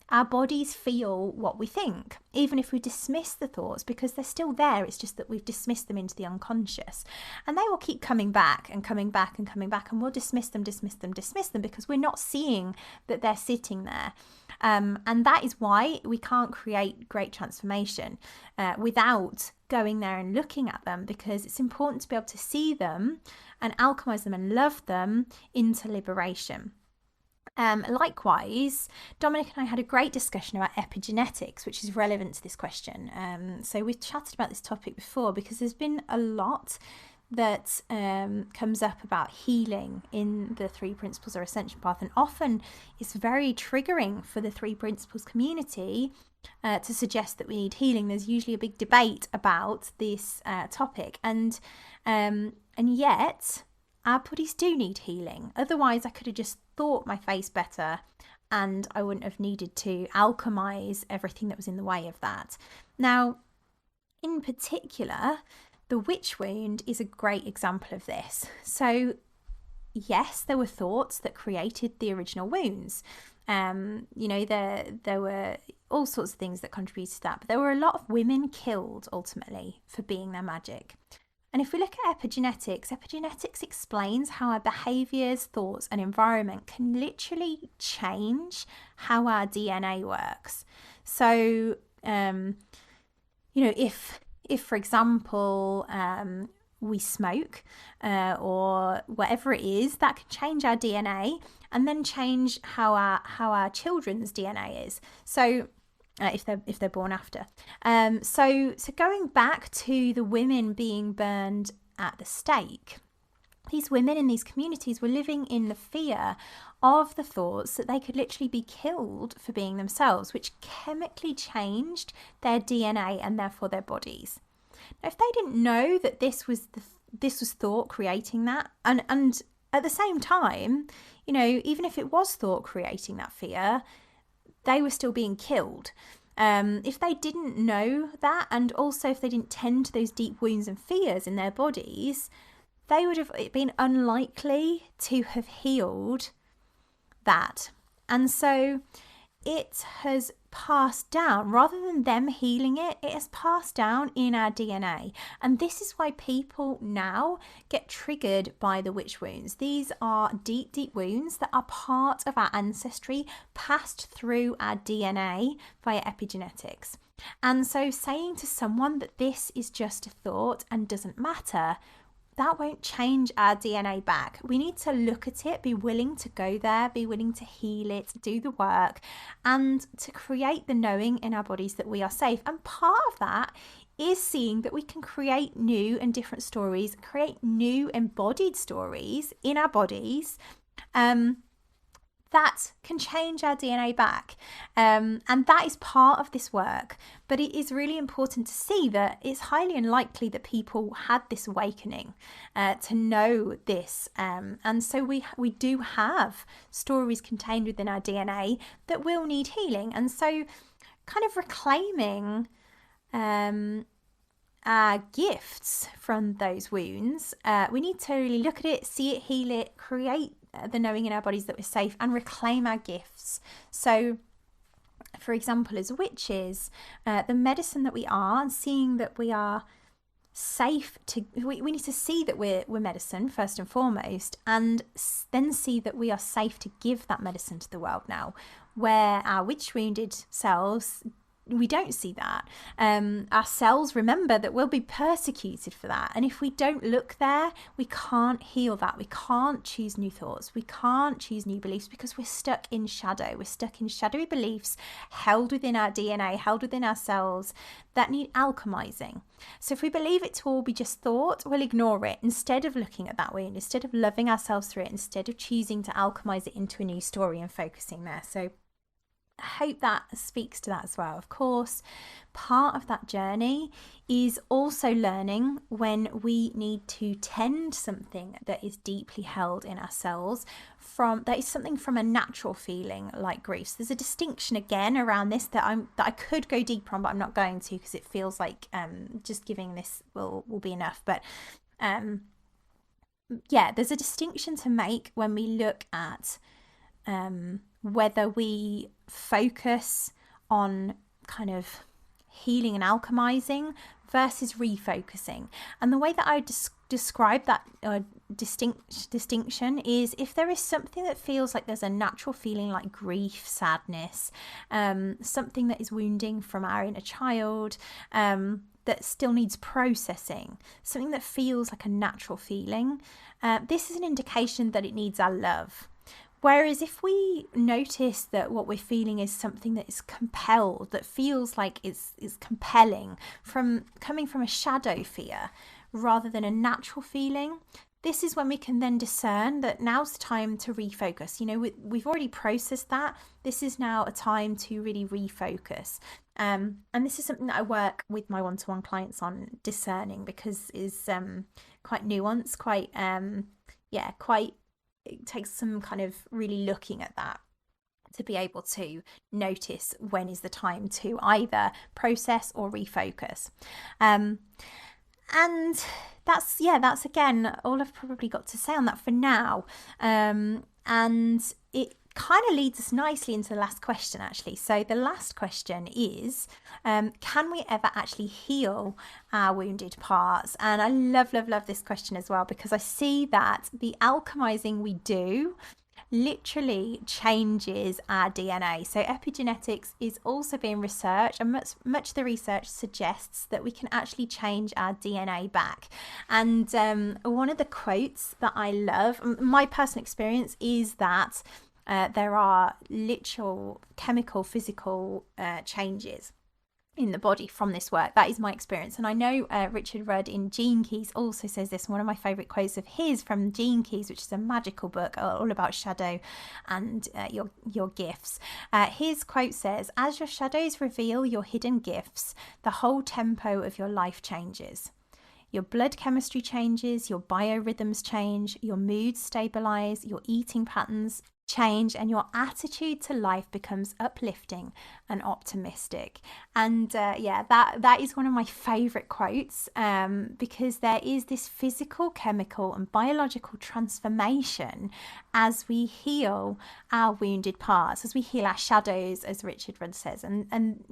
our bodies feel what we think, even if we dismiss the thoughts, because they're still there. It's just that we've dismissed them into the unconscious. And they will keep coming back and coming back and coming back, and we'll dismiss them because we're not seeing that they're sitting there. And that is why we can't create great transformation without going there and looking at them, because it's important to be able to see them and alchemize them and love them into liberation. Likewise, Dominic and I had a great discussion about epigenetics, which is relevant to this question. So we've chatted about this topic before because there's been a lot that comes up about healing in the Three Principles or Ascension path, and often it's very triggering for the Three Principles community to suggest that we need healing. There's usually a big debate about this topic, and yet our bodies do need healing. Otherwise, I could have just thought my face better and I wouldn't have needed to alchemize everything that was in the way of that. Now, in particular, the witch wound is a great example of this. So, yes, there were thoughts that created the original wounds. There were all sorts of things that contributed to that, but there were a lot of women killed ultimately for being their magic. And if we look at epigenetics explains how our behaviours, thoughts and environment can literally change how our DNA works. So, if for example, we smoke or whatever it is, that can change our DNA and then change how our children's DNA is. So, if they're born after. So going back to the women being burned at the stake, these women in these communities were living in the fear of the thoughts that they could literally be killed for being themselves, which chemically changed their DNA and therefore their bodies. Now, if they didn't know that this was thought creating that, and at the same time, even if it was thought creating that fear, they were still being killed. If they didn't know that, and also if they didn't tend to those deep wounds and fears in their bodies, they would have been unlikely to have healed that. And so it has passed down, rather than them healing it, it has passed down in our DNA. And this is why people now get triggered by the witch wounds. These are deep, deep wounds that are part of our ancestry, passed through our DNA via epigenetics. And so saying to someone that this is just a thought and doesn't matter, that won't change our DNA back. We need to look at it, be willing to go there, be willing to heal it, do the work, and to create the knowing in our bodies that we are safe. And part of that is seeing that we can create new and different stories, create new embodied stories in our bodies that can change our DNA back. And that is part of this work. But it is really important to see that it's highly unlikely that people had this awakening to know this. And so we do have stories contained within our DNA that will need healing. And so kind of reclaiming our gifts from those wounds, we need to really look at it, see it, heal it, create the knowing in our bodies that we're safe, and reclaim our gifts. So, for example, as witches, the medicine that we are, and seeing that we are safe to, we need to see that we're medicine first and foremost, and then see that we are safe to give that medicine to the world now, where our witch wounded selves we don't see that. Our cells remember that we'll be persecuted for that. And if we don't look there, we can't heal that. We can't choose new thoughts. We can't choose new beliefs because we're stuck in shadow. We're stuck in shadowy beliefs held within our DNA, held within our cells that need alchemizing. So if we believe it to all be just thought, we'll ignore it instead of looking at that wound, instead of loving ourselves through it, instead of choosing to alchemize it into a new story and focusing there. So I hope that speaks to that as well. Of course, part of that journey is also learning when we need to tend something that is deeply held in ourselves that is something from a natural feeling like grief. So there's a distinction again around this that I could go deeper on, but I'm not going to because it feels like just giving this will be enough. But there's a distinction to make when we look at whether we focus on kind of healing and alchemizing versus refocusing. And the way that I would describe that distinction is if there is something that feels like there's a natural feeling like grief, sadness, something that is wounding from our inner child, that still needs processing, something that feels like a natural feeling, this is an indication that it needs our love. Whereas if we notice that what we're feeling is something that is compelled, that feels like is compelling, coming from a shadow fear rather than a natural feeling, this is when we can then discern that now's the time to refocus. You know, we've already processed that. This is now a time to really refocus. And this is something that I work with my one-to-one clients on discerning because it's quite nuanced, it takes some kind of really looking at that to be able to notice when is the time to either process or refocus. And that's again all I've probably got to say on that for now. And it kind of leads us nicely into the last question, actually. So the last question is, can we ever actually heal our wounded parts? And I love this question as well, because I see that the alchemizing we do literally changes our DNA. So epigenetics is also being researched, and much of the research suggests that we can actually change our DNA back. And one of the quotes that I love, my personal experience, is that there are literal chemical, physical changes in the body from this work. That is my experience. And I know Richard Rudd in Gene Keys also says this. One of my favourite quotes of his from Gene Keys, which is a magical book all about shadow and your gifts. His quote says, "As your shadows reveal your hidden gifts, the whole tempo of your life changes. Your blood chemistry changes, your biorhythms change, your moods stabilize, your eating patterns change, and your attitude to life becomes uplifting and optimistic." And that is one of my favorite quotes, because there is this physical, chemical and biological transformation as we heal our wounded parts, as we heal our shadows, as Richard Rudd says. And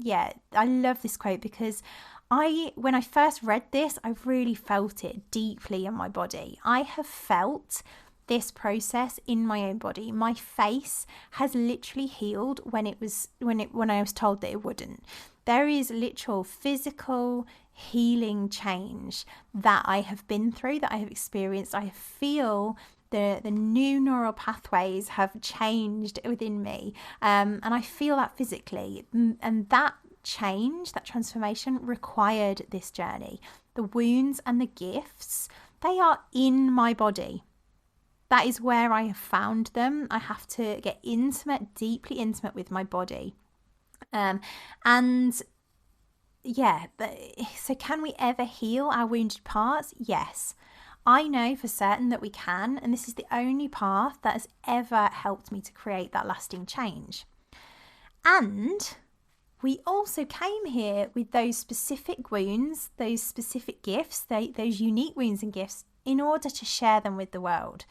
I love this quote because when I first read this, I really felt it deeply in my body. I have felt this process in my own body. My face has literally healed when I was told that it wouldn't. There is literal physical healing change that I have been through, that I have experienced. I feel the new neural pathways have changed within me, and I feel that physically. And that change, that transformation required this journey. The wounds and the gifts, they are in my body. That is where I have found them. I have to get deeply intimate with my body. So can we ever heal our wounded parts? Yes. I know for certain that we can, and this is the only path that has ever helped me to create that lasting change. And we also came here with those specific wounds, those specific gifts, those unique wounds and gifts in order to share them with the world.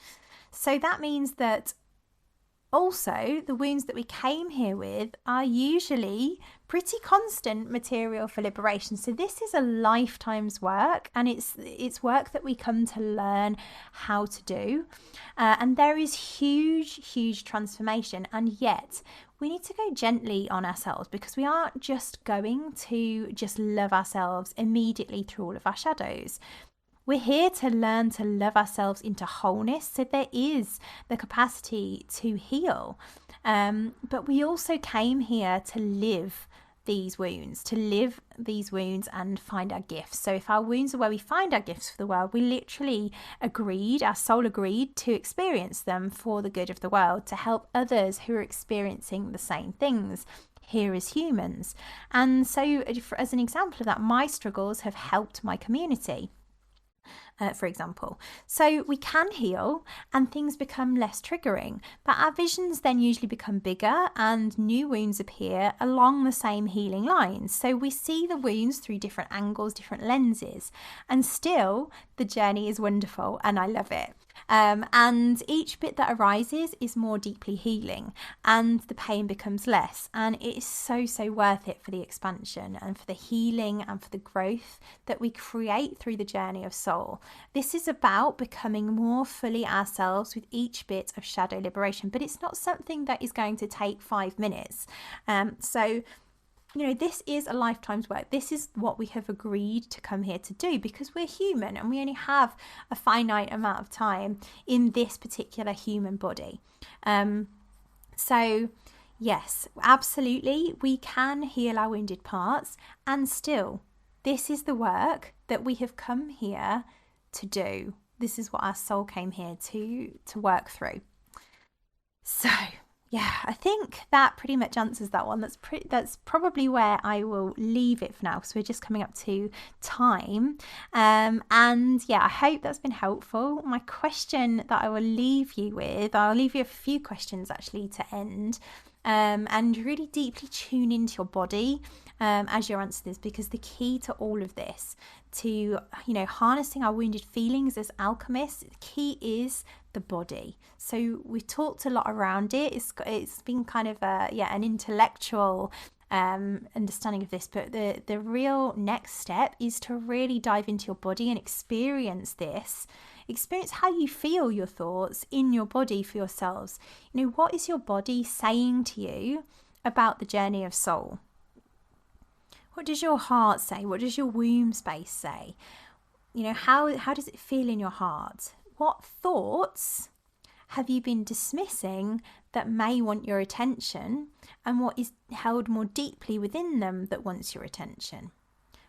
So that means that Also, the wounds that we came here with are usually pretty constant material for liberation. So this is a lifetime's work, and it's work that we come to learn how to do. And there is huge transformation, and yet we need to go gently on ourselves, because we aren't just going to just love ourselves immediately through all of our shadows. We're here to learn to love ourselves into wholeness, so there is the capacity to heal. But we also came here to live these wounds, and find our gifts. So if our wounds are where we find our gifts for the world, we literally our soul agreed to experience them for the good of the world, to help others who are experiencing the same things here as humans. And so as an example of that, my struggles have helped my community. For example. So we can heal and things become less triggering, but our visions then usually become bigger and new wounds appear along the same healing lines. So we see the wounds through different angles, different lenses, and still the journey is wonderful and I love it. And each bit that arises is more deeply healing, and the pain becomes less, and it is so worth it for the expansion and for the healing and for the growth that we create through the journey of soul. This is about becoming more fully ourselves with each bit of shadow liberation, but it's not something that is going to take 5 minutes. This is a lifetime's work. This is what we have agreed to come here to do, because we're human and we only have a finite amount of time in this particular human body. So yes, absolutely, we can heal our wounded parts, and still, this is the work that we have come here to do. This is what our soul came here to work through. So yeah, I think that pretty much answers that one. That's probably where I will leave it for now, because we're just coming up to time. And yeah, I hope that's been helpful. My question that I will leave you with, I'll leave you a few questions actually to end, and really deeply tune into your body as you answer this, because the key to all of this, to harnessing our wounded feelings as alchemists, the key is the body. So we've talked a lot around it. It's been kind of an intellectual understanding of this, but the real next step is to really dive into your body and experience how you feel your thoughts in your body for yourselves. What is your body saying to you about the journey of soul? What does your heart say? What does your womb space say? How does it feel in your heart? What thoughts have you been dismissing that may want your attention, and what is held more deeply within them that wants your attention?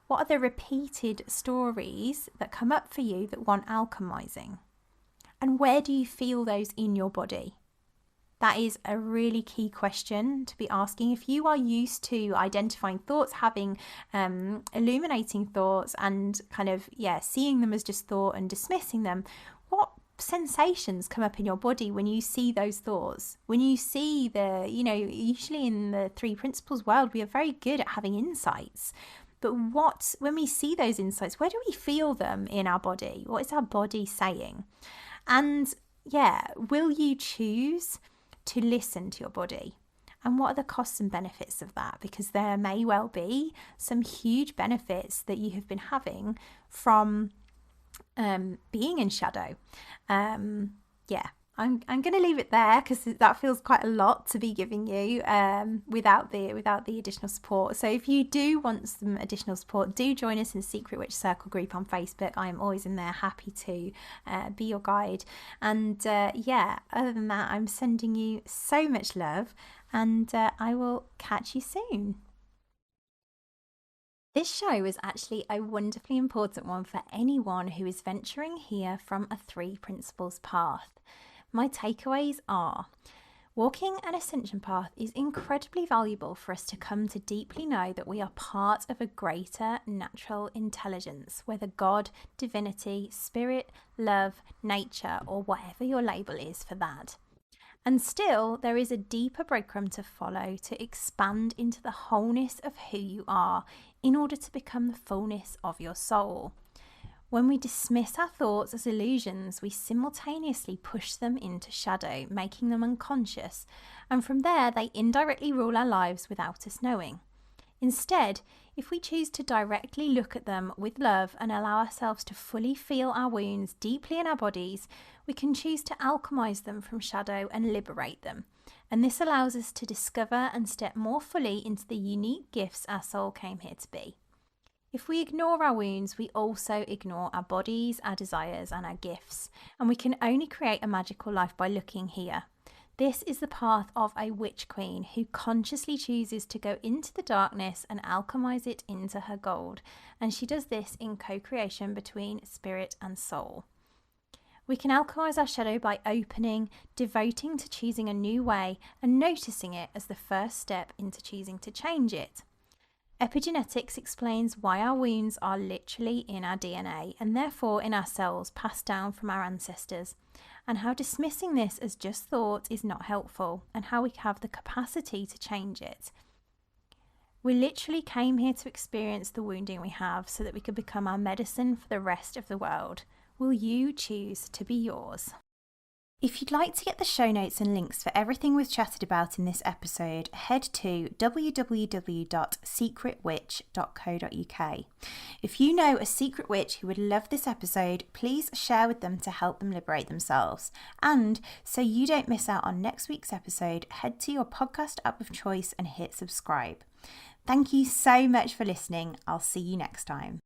What are the repeated stories that come up for you that want alchemizing? And where do you feel those in your body? That is a really key question to be asking. If you are used to identifying thoughts, having illuminating thoughts, and kind of seeing them as just thought and dismissing them, what sensations come up in your body when you see those thoughts? When you see usually in the 3 principles world, we are very good at having insights. But when we see those insights, where do we feel them in our body? What is our body saying? And will you choose to listen to your body? And what are the costs and benefits of that? Because there may well be some huge benefits that you have been having from being in shadow. I'm going to leave it there, because that feels quite a lot to be giving you without the additional support. So if you do want some additional support, do join us in the Secret Witch Circle group on Facebook. I am always in there, happy to be your guide. And other than that, I'm sending you so much love, and I will catch you soon. This show is actually a wonderfully important one for anyone who is venturing here from a 3 principles path. My takeaways are: walking an ascension path is incredibly valuable for us to come to deeply know that we are part of a greater natural intelligence, whether God, divinity, spirit, love, nature, or whatever your label is for that. And still, there is a deeper breadcrumb to follow to expand into the wholeness of who you are in order to become the fullness of your soul. When we dismiss our thoughts as illusions, we simultaneously push them into shadow, making them unconscious, and from there they indirectly rule our lives without us knowing. Instead, if we choose to directly look at them with love and allow ourselves to fully feel our wounds deeply in our bodies, we can choose to alchemize them from shadow and liberate them. And this allows us to discover and step more fully into the unique gifts our soul came here to be. If we ignore our wounds, we also ignore our bodies, our desires, and our gifts, and we can only create a magical life by looking here. This is the path of a witch queen who consciously chooses to go into the darkness and alchemize it into her gold, and she does this in co-creation between spirit and soul. We can alchemize our shadow by opening, devoting to choosing a new way, and noticing it as the first step into choosing to change it. Epigenetics explains why our wounds are literally in our DNA and therefore in our cells passed down from our ancestors, and how dismissing this as just thought is not helpful, and how we have the capacity to change it. We literally came here to experience the wounding we have so that we could become our medicine for the rest of the world. Will you choose to be yours? If you'd like to get the show notes and links for everything we've chatted about in this episode, head to www.secretwitch.co.uk. If you know a secret witch who would love this episode, please share with them to help them liberate themselves. And so you don't miss out on next week's episode, head to your podcast app of choice and hit subscribe. Thank you so much for listening. I'll see you next time.